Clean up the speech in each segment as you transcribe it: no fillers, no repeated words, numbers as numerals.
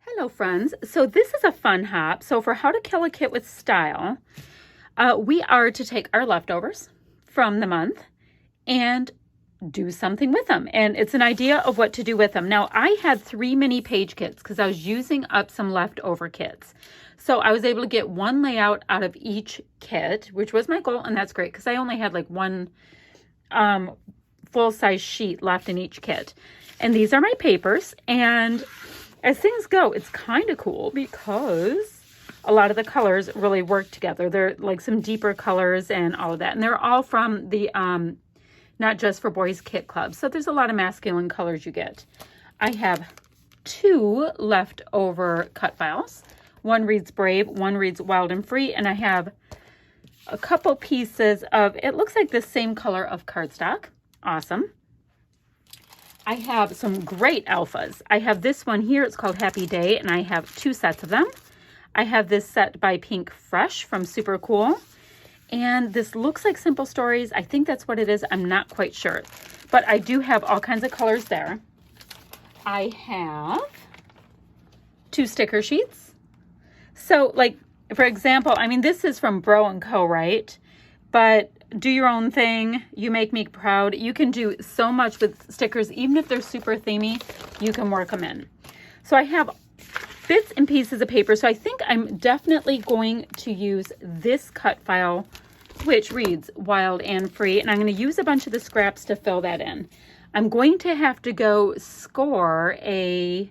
Hello friends, so this is a fun hop. So for How to Kill a Kit with Style, we are to take our leftovers from the month and do something with them. And it's an idea of what to do with them. Now I had 3 mini page kits because I was using up some leftover kits. So I was able to get one layout out of each kit, which was my goal, and that's great because I only had like one full-size sheet left in each kit. And these are my papers, and as things go, it's kind of cool because a lot of the colors really work together. They're like some deeper colors and all of that. And they're all from the Not Just for Boys Kit Club. So there's a lot of masculine colors you get. I have 2 leftover cut files. One reads Brave, one reads Wild and Free. And I have a couple pieces of, it looks like the same color of cardstock. Awesome. I have some great alphas. I have this one here. It's called Happy Day, and I have 2 sets of them. I have this set by Pink Fresh from Super Cool. And this looks like Simple Stories. I think that's what it is. I'm not quite sure. But I do have all kinds of colors there. I have 2 sticker sheets. So, like, for example, I mean, this is from Bro & Co., right? But do your own thing. You make me proud. You can do so much with stickers. Even if they're super themey, you can work them in. So I have bits and pieces of paper. So I think I'm definitely going to use this cut file, which reads Wild and Free. And I'm going to use a bunch of the scraps to fill that in. I'm going to have to go score a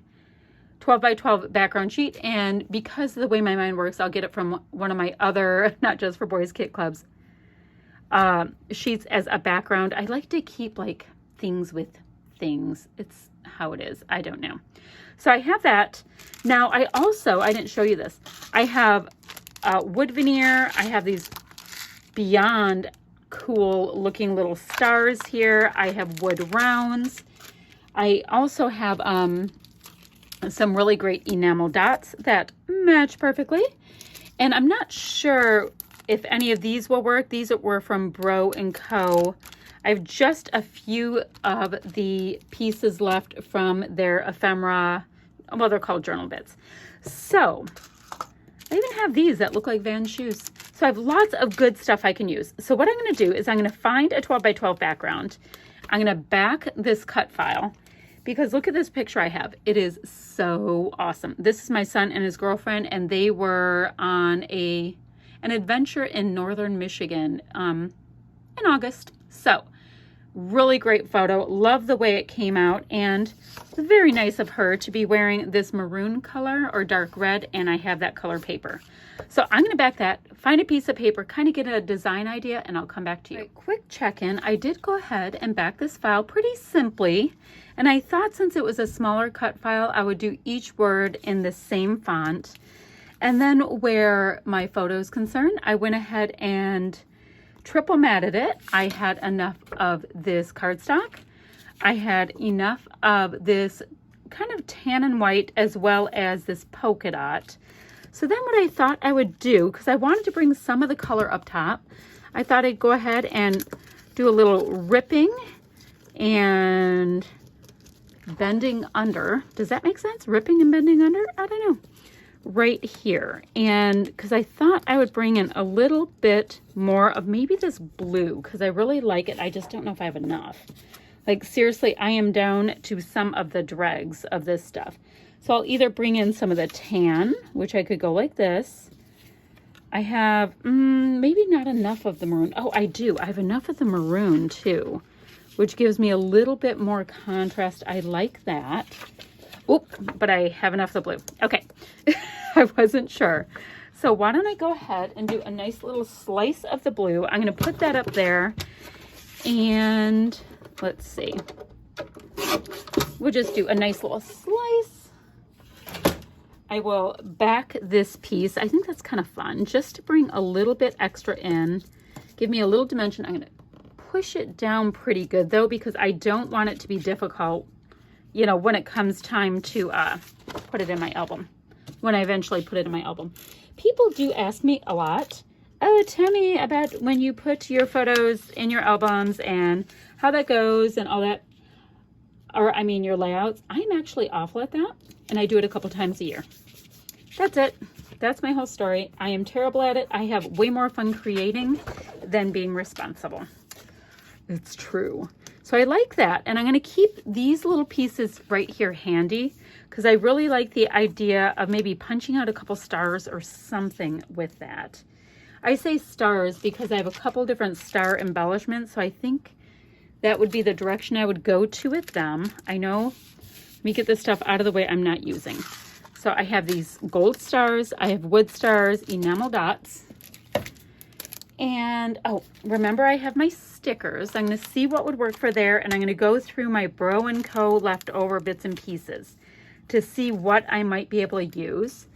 12 by 12 background sheet. And because of the way my mind works, I'll get it from one of my other Not Just for Boys Kit Clubs sheets as a background. I like to keep like things with things. It's how it is. I don't know. So I have that. Now I didn't show you this. I have wood veneer. I have these beyond cool looking little stars here. I have wood rounds. I also have some really great enamel dots that match perfectly. And I'm not sure if any of these will work. These were from Bro & Co. I have just a few of the pieces left from their ephemera. Well, they're called journal bits. So I even have these that look like Vans shoes. So I have lots of good stuff I can use. So what I'm going to do is I'm going to find a 12 by 12 background. I'm going to back this cut file because look at this picture I have. It is so awesome. This is my son and his girlfriend, and they were on an adventure in northern Michigan in August. So really great photo. Love the way it came out, and it's very nice of her to be wearing this maroon color or dark red, and I have that color paper. So I'm going to back that, find a piece of paper, kind of get a design idea, and I'll come back to you. Right, quick check-in. I did go ahead and back this file pretty simply, and I thought since it was a smaller cut file, I would do each word in the same font. And then where my photo is concerned, I went ahead and triple matted it. I had enough of this cardstock. I had enough of this kind of tan and white as well as this polka dot. So then what I thought I would do, because I wanted to bring some of the color up top, I thought I'd go ahead and do a little ripping and bending under. Does that make sense? Ripping and bending under? I don't know. Right here. And because I thought I would bring in a little bit more of maybe this blue, because I really like it. I just don't know if I have enough. Like seriously, I am down to some of the dregs of this stuff. So I'll either bring in some of the tan, which I could go like this. I have maybe not enough of the maroon. Oh, I do. I have enough of the maroon too, which gives me a little bit more contrast. I like that. Oop, but I have enough of the blue. Okay, I wasn't sure. So why don't I go ahead and do a nice little slice of the blue. I'm going to put that up there. And let's see. We'll just do a nice little slice. I will back this piece. I think that's kind of fun. Just to bring a little bit extra in. Give me a little dimension. I'm going to push it down pretty good though, because I don't want it to be difficult, you know, when it comes time to put it in my album, when I eventually put it in my album. People do ask me a lot, oh, tell me about when you put your photos in your albums and how that goes and all that. or I mean your layouts. I'm actually awful at that, and I do it a couple times a year. That's it. That's my whole story. I am terrible at it. I have way more fun creating than being responsible. It's true. So I like that. And I'm going to keep these little pieces right here handy because I really like the idea of maybe punching out a couple stars or something with that. I say stars because I have a couple different star embellishments. So I think that would be the direction I would go to with them. I know, let me get this stuff out of the way I'm not using. So I have these gold stars, I have wood stars, enamel dots, and oh, remember I have my stickers. I'm going to see what would work for there, and I'm going to go through my Bro & Co. leftover bits and pieces to see what I might be able to use.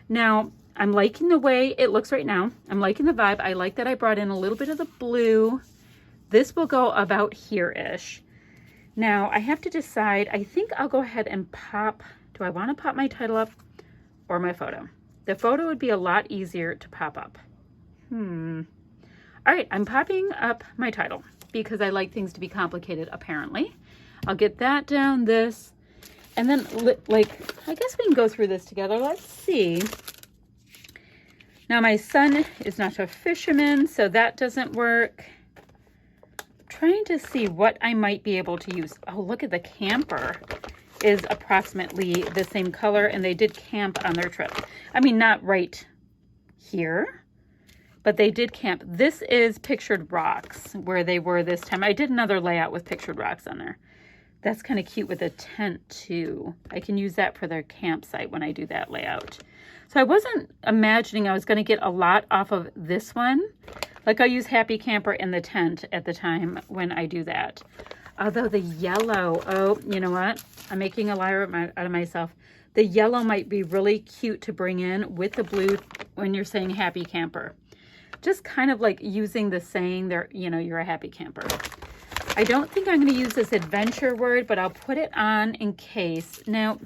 Now, I'm liking the way it looks right now. I'm liking the vibe. I like that I brought in a little bit of the blue. This will go about here-ish. Now, I have to decide. I think I'll go ahead and pop. Do I want to pop my title up or my photo? The photo would be a lot easier to pop up. All right, I'm popping up my title because I like things to be complicated, apparently. I'll get that down, this, and then, like, I guess we can go through this together. Let's see. Now, my son is not a fisherman, so that doesn't work. I'm trying to see what I might be able to use. Oh, look at the camper. Is approximately the same color, and they did camp on their trip. I mean, not right here, but they did camp. This is Pictured Rocks, where they were this time. I did another layout with Pictured Rocks on there. That's kind of cute with a tent too. I can use that for their campsite when I do that layout. So I wasn't imagining I was going to get a lot off of this one. Like I'll use Happy Camper in the tent at the time when I do that. Although the yellow, oh, you know what? I'm making a liar out of myself. The yellow might be really cute to bring in with the blue when you're saying Happy Camper. Just kind of like using the saying there, you know, you're a happy camper. I don't think I'm going to use this adventure word, but I'll put it on in case. No,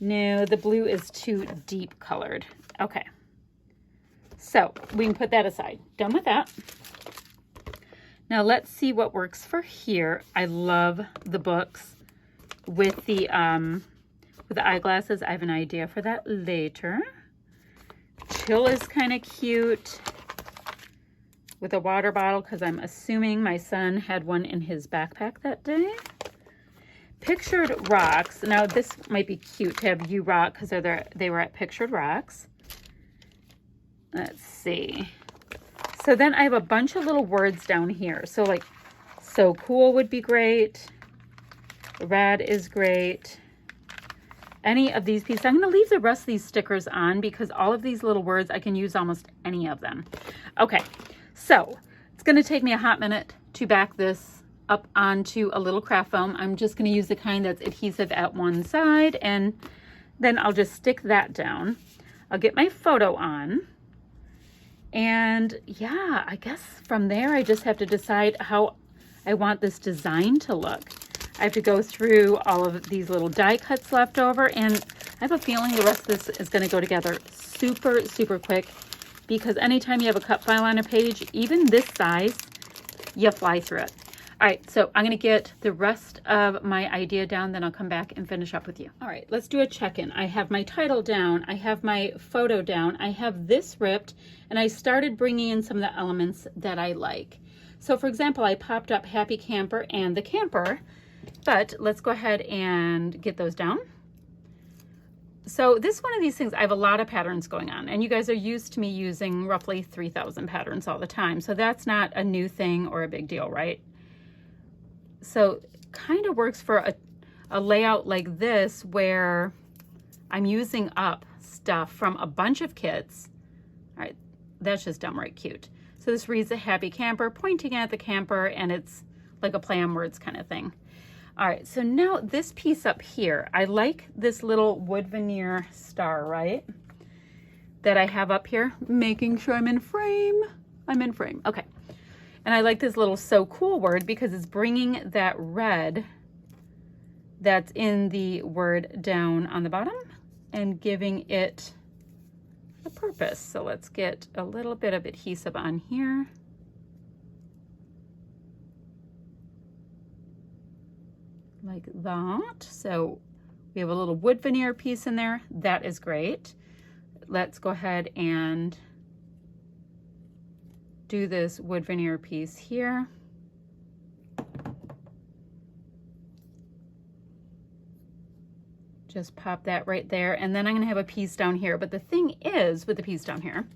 the blue is too deep colored. Okay. So we can put that aside. Done with that. Now let's see what works for here. I love the books with the eyeglasses. I have an idea for that later. Chill is kind of cute with a water bottle because I'm assuming my son had one in his backpack that day. Pictured Rocks. Now this might be cute to have you rock because they were at Pictured Rocks. Let's see. So then I have a bunch of little words down here. So like, so cool would be great. Rad is great. Any of these pieces. I'm going to leave the rest of these stickers on because all of these little words, I can use almost any of them. Okay, so it's going to take me a hot minute to back this up onto a little craft foam. I'm just going to use the kind that's adhesive at one side, and then I'll just stick that down. I'll get my photo on. And yeah, I guess from there, I just have to decide how I want this design to look. I have to go through all of these little die cuts left over, and I have a feeling the rest of this is going to go together super, super quick because anytime you have a cut file on a page, even this size, you fly through it. All right, so I'm going to get the rest of my idea down, then I'll come back and finish up with you. All right, let's do a check-in. I have my title down. I have my photo down. I have this ripped, and I started bringing in some of the elements that I like. So for example, I popped up Happy Camper and the camper, but let's go ahead and get those down. So this is one of these things, I have a lot of patterns going on, and you guys are used to me using roughly 3,000 patterns all the time. So that's not a new thing or a big deal, right? So kind of works for a layout like this where I'm using up stuff from a bunch of kits. All right, that's just downright cute. So this reads a Happy Camper, pointing at the camper, and it's like a play on words kind of thing. All right, so now this piece up here, I like this little wood veneer star, right? That I have up here, making sure I'm in frame. I'm in frame, okay. And I like this little so cool word because it's bringing that red that's in the word down on the bottom and giving it a purpose. So let's get a little bit of adhesive on here. like that. So we have a little wood veneer piece in there. That is great. Let's go ahead and do this wood veneer piece here. Just pop that right there. And then I'm gonna have a piece down here. But the thing is, with the piece down here,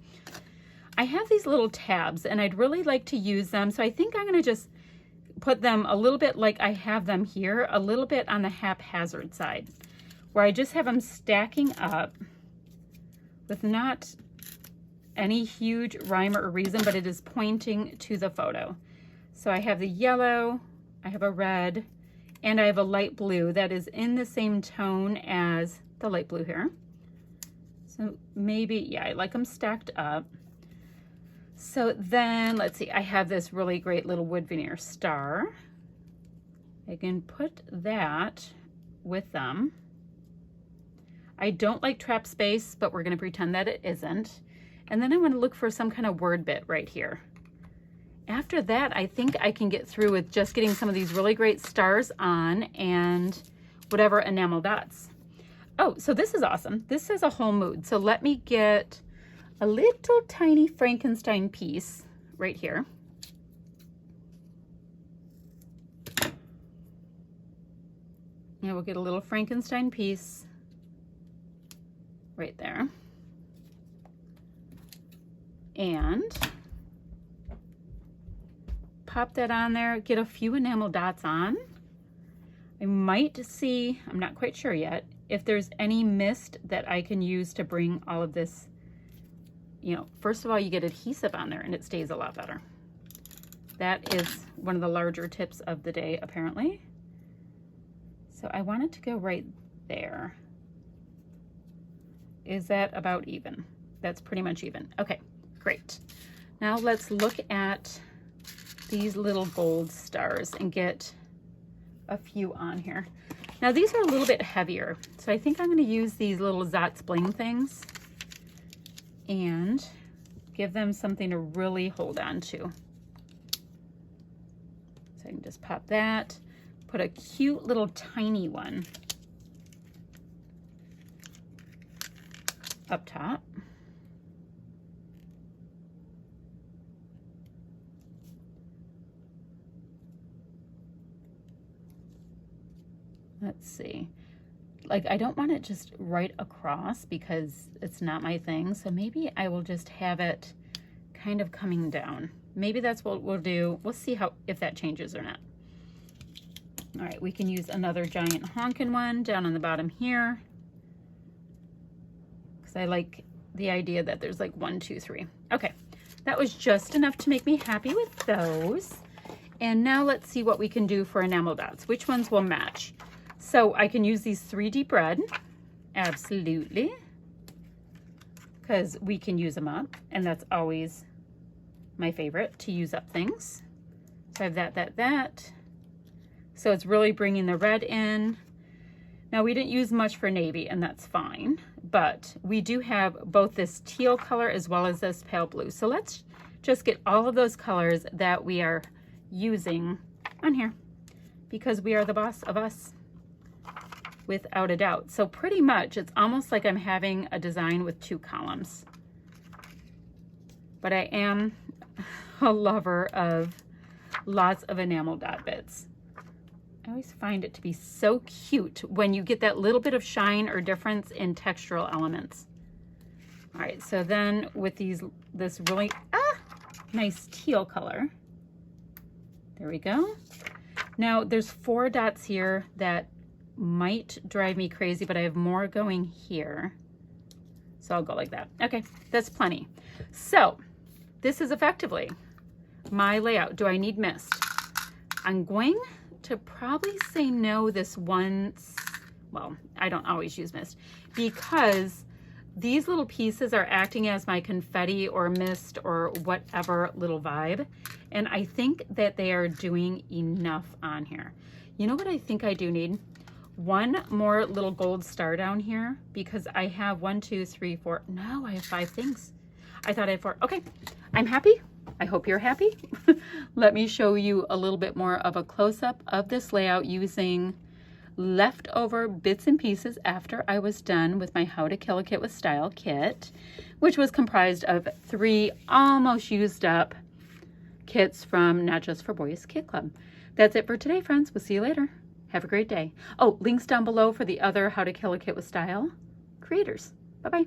I have these little tabs and I'd really like to use them. So I think I'm gonna just put them a little bit like I have them here, a little bit on the haphazard side, where I just have them stacking up with not any huge rhyme or reason, but it is pointing to the photo. So I have the yellow, I have a red, and I have a light blue that is in the same tone as the light blue here. So maybe, yeah, I like them stacked up. So then, let's see, I have this really great little wood veneer star. I can put that with them. I don't like trap space, but we're gonna pretend that it isn't. And then I want to look for some kind of word bit right here. After that, I think I can get through with just getting some of these really great stars on and whatever enamel dots. Oh, so this is awesome. This is a whole mood. So let me get a little tiny Frankenstein piece right here. And we'll get a little Frankenstein piece right there. And pop that on there, get a few enamel dots on. I might see, I'm not quite sure yet, if there's any mist that I can use to bring all of this, you know, first of all, you get adhesive on there and it stays a lot better. That is one of the larger tips of the day, apparently. So I want it to go right there. Is that about even? That's pretty much even. Okay. Great. Now let's look at these little gold stars and get a few on here. Now these are a little bit heavier, so I think I'm going to use these little Zotz Bling things and give them something to really hold on to. So I can just pop that, put a cute little tiny one up top. Let's see, like I don't want it just right across because it's not my thing. So maybe I will just have it kind of coming down. Maybe that's what we'll do. We'll see how, if that changes or not. All right, we can use another giant honkin' one down on the bottom here. Because I like the idea that there's like 1, 2, 3. Okay, that was just enough to make me happy with those. And now let's see what we can do for enamel dots. Which ones will match? So I can use these 3 deep red, absolutely, because we can use them up, and that's always my favorite, to use up things. So I have that. So it's really bringing the red in. Now we didn't use much for navy, and that's fine, but we do have both this teal color as well as this pale blue. So let's just get all of those colors that we are using on here, because we are the boss of us. Without a doubt. So pretty much it's almost like I'm having a design with 2 columns. But I am a lover of lots of enamel dot bits. I always find it to be so cute when you get that little bit of shine or difference in textural elements. All right, so then with this really nice teal color. There we go. Now there's 4 dots here that might drive me crazy, but I have more going here. So I'll go like that. Okay, that's plenty. So this is effectively my layout. Do I need mist? I'm going to probably say no this once. Well, I don't always use mist because these little pieces are acting as my confetti or mist or whatever little vibe. And I think that they are doing enough on here. You know what I think I do need? One more little gold star down here because I have 1, 2, 3, 4. No, I have 5 things. I thought I had 4. Okay, I'm happy. I hope you're happy. Let me show you a little bit more of a close-up of this layout using leftover bits and pieces after I was done with my How to Kill a Kit with Style kit, which was comprised of 3 almost used up kits from Not Just for Boys Kit Club. That's it for today, friends. We'll see you later. Have a great day. Oh, links down below for the other How to Kill a Kit with Style creators. Bye-bye.